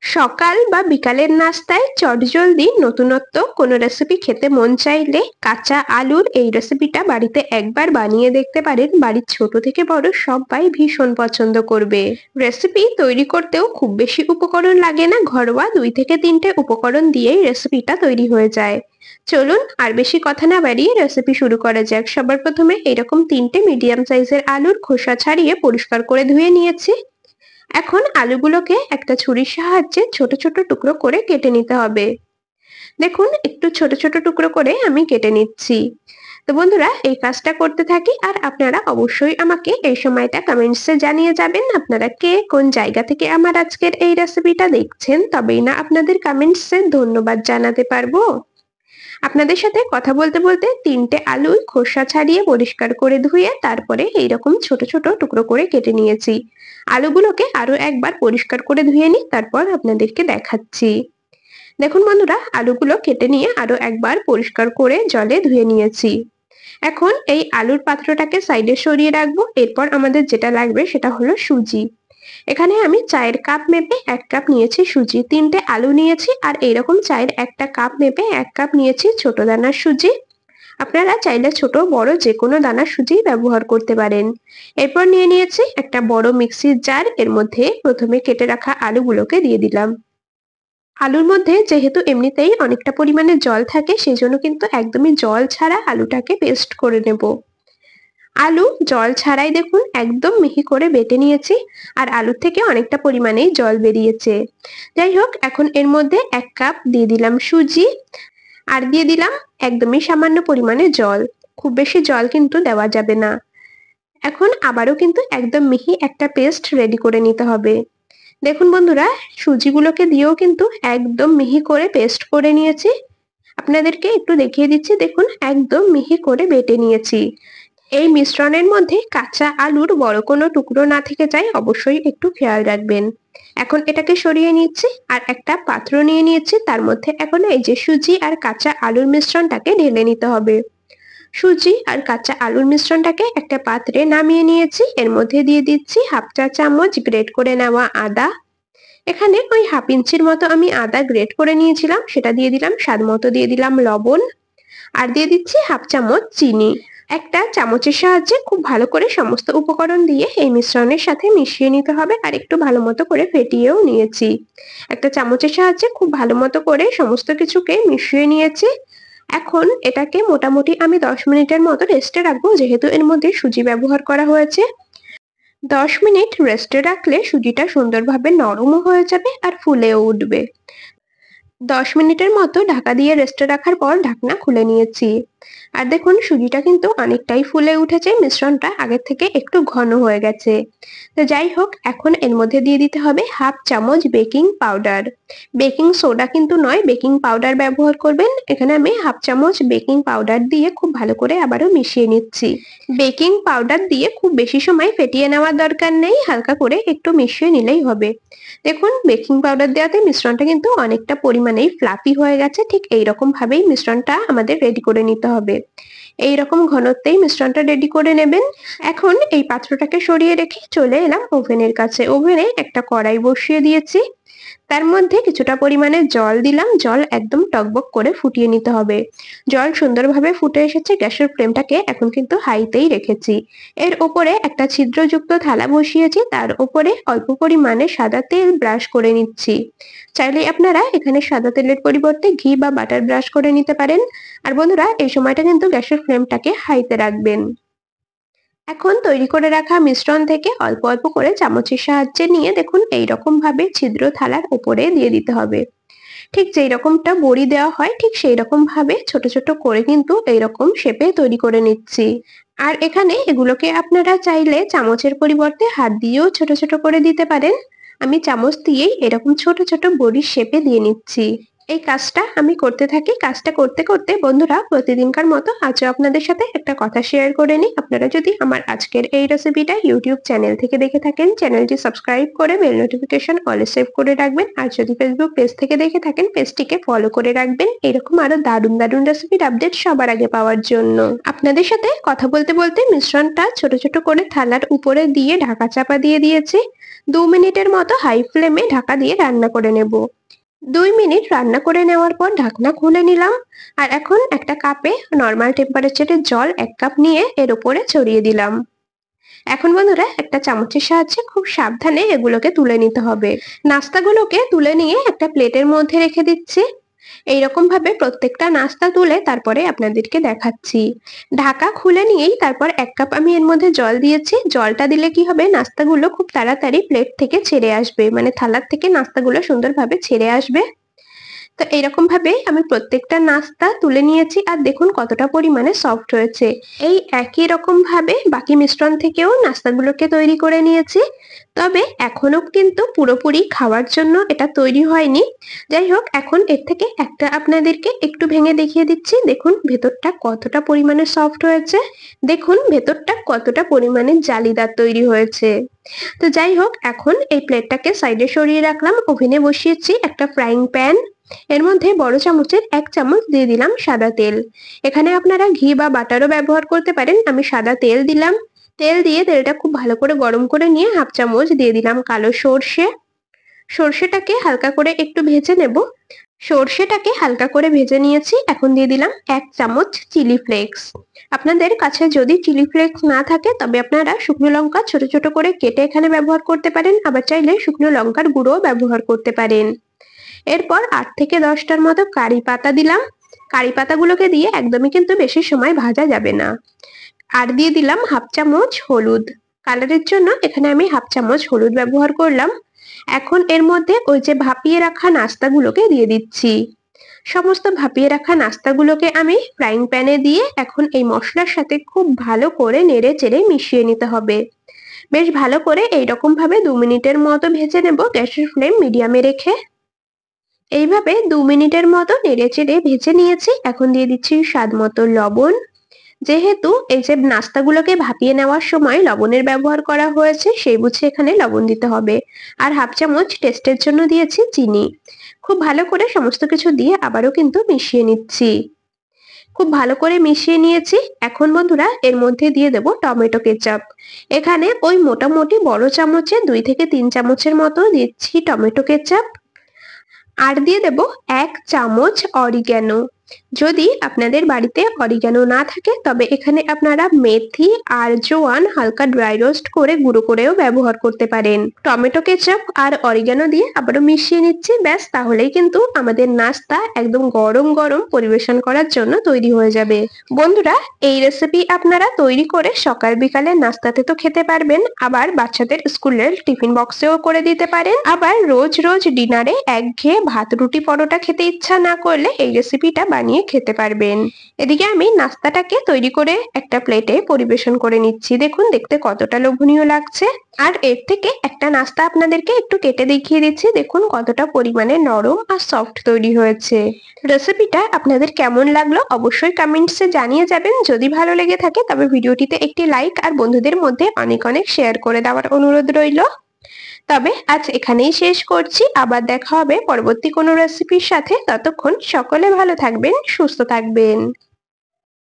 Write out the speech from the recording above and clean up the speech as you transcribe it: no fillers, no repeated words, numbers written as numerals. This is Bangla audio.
সকাল বা বিকালের নাস্তায় চটজলদি নতুনত্ব কোনো রেসিপি খেতে মন চাইলে কাঁচা আলুর এই রেসিপিটা বাড়িতে একবার বানিয়ে দেখতে পারেন। বাড়ির ছোট থেকে বড় সবাই ভীষণ পছন্দ করবে। রেসিপি তৈরি করতেও খুব বেশি উপকরণ লাগে না, ঘরোয়া 2 থেকে 3টে উপকরণ দিয়েই রেসিপিটা তৈরি হয়ে যায়। চলুন আর বেশি কথা না বাড়িয়ে রেসিপি শুরু করা যাক। সবার প্রথমে এরকম 3টে মিডিয়াম সাইজের আলুর খোসা ছাড়িয়ে পরিষ্কার করে ধুয়ে নিয়েছি। এখন আলুগুলোকে একটা ছুরির সাহায্যে ছোট ছোট টুকরো করে কেটে নিতে হবে। দেখুন একটু ছোট ছোট টুকরো করে আমি কেটে নিচ্ছি। তো বন্ধুরা এই কাজটা করতে থাকি, আর আপনারা অবশ্যই আমাকে এই সময়টা কমেন্টসে জানিয়ে যাবেন আপনারা কে কোন জায়গা থেকে আমার আজকের এই রেসিপিটা দেখছেন, তবেই না আপনাদের কমেন্টসে ধন্যবাদ জানাতে পারবো। আপনাদের সাথে কথা বলতে বলতে 3টে আলুই খোসা ছাড়িয়ে পরিষ্কার করে ধুয়ে তারপরে এইরকম ছোট ছোট টুকরো করে কেটে নিয়েছি। আলুগুলোকে আরো একবার পরিষ্কার করে ধুয়ে নিই, তারপর আপনাদেরকে দেখাচ্ছি। দেখুন বন্ধুরা, আলুগুলো কেটে নিয়ে আরো একবার পরিষ্কার করে জলে ধুয়ে নিয়েছি। এখন এই আলুর পাত্রটাকে সাইডে সরিয়ে রাখবো। এরপর আমাদের যেটা লাগবে সেটা হলো সুজি। এখানে আমি চায়ের কাপ মেপে 1 কাপ নিয়েছি সুজি, 3টে আলু নিয়েছি, আর এইরকম চায়ের একটা কাপ মেপে 1 কাপ নিয়েছি ছোট দানার সুজি। আপনারা চাইলে ছোট বড় যে কোনো দানার সুজি ব্যবহার করতে পারেন। এরপর নিয়ে নিয়েছি একটা বড় মিক্সির জার, এর মধ্যে প্রথমে কেটে রাখা আলুগুলোকে দিয়ে দিলাম। আলুর মধ্যে যেহেতু এমনিতেই অনেকটা পরিমাণে জল থাকে, সেজন্য কিন্তু একদমই জল ছাড়া আলুটাকে পেস্ট করে নেব। আলু জল ছাড়াই দেখুন একদম মিহি করে বেটে নিয়েছি, আর আলুর থেকে অনেকটা পরিমাণেই জল বেরিয়েছে। যাই হোক, এখন এর মধ্যে 1 কাপ দিয়ে দিলাম সুজি, আর দিয়ে দিলাম একদমই সামান্য পরিমাণে জল। খুব বেশি জল কিন্তু দেওয়া যাবে না। এখন আবারও কিন্তু একদম মিহি একটা পেস্ট রেডি করে নিতে হবে। দেখুন বন্ধুরা, সুজিগুলোকে দিয়েও কিন্তু একদম মিহি করে পেস্ট করে নিয়েছি। আপনাদেরকে একটু দেখিয়ে দিচ্ছি, দেখুন একদম মিহি করে বেটে নিয়েছি। এই মিশ্রণের মধ্যে কাঁচা আলুর বড় কোনো টুকরো না থেকে যায়, অবশ্যই একটু খেয়াল রাখবেন। এখন এটাকে সরিয়ে নিচ্ছি, আর একটা পাত্র নিয়ে নিয়েছি, তার মধ্যে এখন এই যে সুজি আর কাঁচা আলুর মিশ্রণটাকে ঢেলে নিতে হবে। সুজি আর কাঁচা আলুর মিশ্রণটাকে একটা পাত্রে নামিয়ে নিয়েছি। এর মধ্যে দিয়ে দিচ্ছি 1/2 চা চামচ গ্রেট করে নেওয়া আদা। এখানে ওই 1/2 ইঞ্চির মতো আমি আদা গ্রেট করে নিয়েছিলাম, সেটা দিয়ে দিলাম। স্বাদ মতো দিয়ে দিলাম লবণ, আর দিয়ে দিচ্ছি 1/2 চামচ চিনি। একটা চামচের সাহায্যে খুব ভালো করে সমস্ত উপকরণ দিয়ে এই মিশ্রণের সাথে মিশিয়ে নিতে হবে, আর একটু ভালো মতো করে ফেটিয়েও নিয়েছি। একটা চামচের সাহায্যে খুব ভালো মতো করে সমস্ত কিছুকে মিশিয়ে নিয়েছি। এখন এটাকে মোটামুটি আমি 10 মিনিটের মতো রেস্টে রাখবো, যেহেতু এর মধ্যে সুজি ব্যবহার করা হয়েছে। 10 মিনিট রেস্টে রাখলে সুজিটা সুন্দরভাবে নরমও হয়ে যাবে আর ফুলেও উঠবে। 10 মিনিটের মতো ঢাকা দিয়ে রেস্টে রাখার পর ঢাকনা খুলে নিয়েছি। আর দেখুন সুজিটা কিন্তু অনেকটাই ফুলে উঠেছে, মিশ্রণটা আগের থেকে একটু ঘন হয়ে গেছে। তো যাই হোক, এখন এর মধ্যে দিয়ে দিতে হবে 1/2 চামচ বেকিং পাউডার। বেকিং সোডা কিন্তু নয়, বেকিং পাউডার ব্যবহার করবেন। এখানে আমি 1/2 চামচ বেকিং পাউডার দিয়ে খুব ভালো করে আবারও মিশিয়ে নিচ্ছি। বেকিং পাউডার দিয়ে খুব বেশি সময় ফেটিয়ে নেওয়ার দরকার নেই, হালকা করে একটু মিশিয়ে নিলেই হবে। দেখুন বেকিং পাউডার দেওয়াতে মিশ্রণটা কিন্তু অনেকটা পরিমাণেই ফ্লাফি হয়ে গেছে। ঠিক এইরকম ভাবেই মিশ্রণটা আমাদের রেডি করে নিতে হবে। এইরকম ঘনত্বেই মিশ্রণটা রেডি করে নেবেন। এখন এই পাত্রটাকে সরিয়ে রেখে চলে এলাম ওভেনের কাছে। ওভেনে একটা কড়াই বসিয়ে দিয়েছি, তার মধ্যে কিছুটা পরিমাণে জল দিলাম। জল একদম টকবক করে ফুটিয়ে নিতে হবে। জল সুন্দরভাবে ফুটে এসেছে, গ্যাসের ফ্লেমটাকে এখন কিন্তু হাইতেই রেখেছি। এর ওপরে একটা ছিদ্রযুক্ত থালা বসিয়েছি, তার ওপরে অল্প পরিমাণে সাদা তেল ব্রাশ করে নিচ্ছি। চাইলে আপনারা এখানে সাদা তেলের পরিবর্তে ঘি বা বাটার ব্রাশ করে নিতে পারেন। আর বন্ধুরা এই সময়টা কিন্তু গ্যাসের ফ্লেমটাকে হাইতে রাখবেন। এখন তৈরি করে রাখা মিশ্রণ থেকে অল্প অল্প করে চামচের সাহায্যে নিয়ে দেখুন এইরকম ভাবে ছিদ্র থালার উপরে দিয়ে দিতে হবে। ঠিক যেই রকমটা বড়ি দেওয়া হয় ঠিক সেই রকম ভাবে ছোট ছোট করে কিন্তু এইরকম শেপে তৈরি করে নিচ্ছি। আর এখানে এগুলোকে আপনারা চাইলে চামচের পরিবর্তে হাত দিয়েও ছোট ছোট করে দিতে পারেন। আমি চামচ দিয়েই এরকম ছোট ছোট বড়ির শেপে দিয়ে নিচ্ছি। এই কাজটা আমি করতে থাকি। কাজটা করতে করতে বন্ধুরা প্রতিদিনকার মতো আজও আপনাদের সাথে একটা কথা শেয়ার করে নিই। আপনারা যদি আমার আজকের এই রেসিপিটা ইউটিউব চ্যানেল থেকে দেখে থাকেন, চ্যানেলটি সাবস্ক্রাইব করে বেল নোটিফিকেশন অলে সেভ করে রাখবেন। আর যদি ফেসবুক পেজ থেকে দেখে থাকেন, পেজটিকে ফলো করে রাখবেন এরকম আরো দারুণ দারুণ রেসিপির আপডেট সবার আগে পাওয়ার জন্য। আপনাদের সাথে কথা বলতে বলতে মিশ্রণটা ছোট ছোট করে থালার উপরে দিয়ে ঢাকা চাপা দিয়ে দিয়েছি। 2 মিনিটের মতো হাই ফ্লেমে ঢাকা দিয়ে রান্না করে নেব। 2 মিনিট রান্না করে নেওয়ার পর ঢাকনা খুলে নিলাম। আর এখন একটা কাপে নর্মাল টেম্পারেচারের জল 1 কাপ নিয়ে এর উপরে ছড়িয়ে দিলাম। এখন বন্ধুরা একটা চামচের সাহায্যে খুব সাবধানে এগুলোকে তুলে নিতে হবে। নাস্তাগুলোকে তুলে নিয়ে একটা প্লেটের মধ্যে রেখে দিচ্ছি। এইরকম ভাবে প্রত্যেকটা নাস্তা তুলে তারপরে আপনাদেরকে দেখাচ্ছি। ঢাকা খুলে নিয়েই তারপর 1 কাপ আমি এর মধ্যে জল দিয়েছি। জলটা দিলে কি হবে, নাস্তাগুলো খুব তাড়াতাড়ি প্লেট থেকে ছেড়ে আসবে, মানে থালার থেকে নাস্তাগুলো সুন্দরভাবে ছেড়ে আসবে। তো এরকম ভাবে আমি প্রত্যেকটা নাস্তা তুলে নিয়েছি আর দেখুন কতটা পরিমাণে সফট হয়েছে। এই একই রকম ভাবে বাকি মিশ্রণ থেকেও নাস্তাগুলোকে তৈরি করে নিয়েছি। তবে এখনো কিন্তু পুরোপুরি খাওয়ার জন্য এটা তৈরি হয়নি। যাই হোক, এখন এর থেকে একটা আপনাদেরকে একটু ভেঙে দেখিয়ে দিচ্ছি। দেখুন ভেতরটা কতটা পরিমাণে সফট হয়েছে, দেখুন ভেতরটা কতটা পরিমাণে জালিদার তৈরি হয়েছে। তো যাই হোক, এখন এই প্লেটটাকে সাইডে সরিয়ে রাখলাম। ওভেনে বসিয়েছি একটা ফ্রাইং প্যান। এর মধ্যে বড় চামচের 1 চামচ দিয়ে দিলাম সাদা তেল। এখানে আপনারা ঘি বা বাটারও ব্যবহার করতে পারেন। আমি সাদা তেল দিলাম। তেল দিয়ে তেলটা খুব ভালো করে গরম করে নিয়ে 1/2 চামচ দিয়ে দিলাম কালো সর্ষে। সর্ষেটাকে হালকা করে একটু ভেজে নেব। সর্ষেটাকে হালকা করে ভেজে নিয়েছি। এখন দিয়ে দিলাম 1 চামচ চিলি ফ্লেক্স। আপনাদের কাছে যদি চিলি ফ্লেক্স না থাকে তবে আপনারা শুকনো লঙ্কা ছোট ছোট করে কেটে এখানে ব্যবহার করতে পারেন, আবার চাইলে শুকনো লঙ্কার গুঁড়ো ব্যবহার করতে পারেন। এরপর 8 থেকে 10টার মতো কারি পাতা দিলাম। কারি পাতাগুলোকে দিয়ে একদমই কিন্তু বেশি সময় ভাজা যাবে না। আর দিয়ে দিলাম 1/2 চামচ হলুদ। কালারের জন্য এখানে আমি 1/2 চামচ হলুদ ব্যবহার করলাম। এখন এর মধ্যে ওই যে ভাপিয়ে রাখা নাস্তাগুলোকে দিয়ে দিচ্ছি। সমস্ত ভাপিয়ে রাখা নাস্তাগুলোকে আমি ফ্রাইং প্যানে দিয়ে এখন এই মশলার সাথে খুব ভালো করে নেড়ে চেড়ে মিশিয়ে নিতে হবে। বেশ ভালো করে এইরকম ভাবে 2 মিনিটের মতো ভেজে নেব, গ্যাসের ফ্লেম মিডিয়ামে রেখে। এইভাবে 2 মিনিটের মতো নেড়েচেড়ে ভেজে নিয়েছি। এখন দিয়ে দিচ্ছি স্বাদ মতো লবণ। যেহেতু এই যে নাস্তাগুলোকে ভাপিয়ে নেওয়ার সময় লবণের ব্যবহার করা হয়েছে, সেই বুঝে এখানে লবণ দিতে হবে। আর 1/2 চামচ টেস্টের জন্য দিয়েছি চিনি। খুব ভালো করে সমস্ত কিছু দিয়ে আবারও কিন্তু মিশিয়ে নিচ্ছি। খুব ভালো করে মিশিয়ে নিয়েছি। এখন বন্ধুরা এর মধ্যে দিয়ে দেব টমেটো কেচাপ। এখানে ওই মোটামুটি বড় চামচে 2 থেকে 3 চামচের মতো দিচ্ছি টমেটো কেচাপ। আর দিয়ে দেব 1 চামচ অরিগ্যানো। যদি আপনাদের বাড়িতে অরিগ্যানো না থাকে তবে এখানে আপনারা মেথি আর জোয়ান হালকা ড্রাই রোস্ট করে গুঁড়ো করেও ব্যবহার করতে পারেন। টমেটো কেচাপ আর অরিগ্যানো দিয়ে আবারও মিশিয়ে নিচ্ছি। ব্যাস, তাহলেই কিন্তু আমাদের নাস্তা একদম গরম গরম পরিবেশন করার জন্য তৈরি হয়ে যাবে। বন্ধুরা, এই রেসিপি আপনারা তৈরি করে সকাল বিকালে নাস্তাতে তো খেতে পারবেন, আবার বাচ্চাদের স্কুলের টিফিন বক্সেও করে দিতে পারেন। আবার রোজ রোজ ডিনারে একঘেয়ে ভাত রুটি পরোটা খেতে ইচ্ছা না করলে এই রেসিপিটা বানিয়ে খেতে পারবেন। এদিকে আমি নাস্তাটাকে তৈরি করে একটা প্লেটে পরিবেশন করে নিচ্ছি। দেখুন দেখতে কতটা লোভনীয় লাগছে। আর এর থেকে একটা নাস্তা আপনাদেরকে একটু কেটে দেখিয়ে দিচ্ছি। দেখুন কতটা পরিমাণে নরম আর সফট তৈরি হয়েছে। রেসিপিটা আপনাদের কেমন লাগলো অবশ্যই কমেন্টসে জানিয়ে যাবেন। যদি ভালো লেগে থাকে তবে ভিডিওটিতে একটি লাইক আর বন্ধুদের মধ্যে অনেক অনেক শেয়ার করে দেওয়ার অনুরোধ রইল। তবে আজ এখানেই শেষ করছি। আবার দেখা হবে পরবর্তী কোনো রেসিপির সাথে। ততক্ষণ সকলে ভালো থাকবেন, সুস্থ থাকবেন।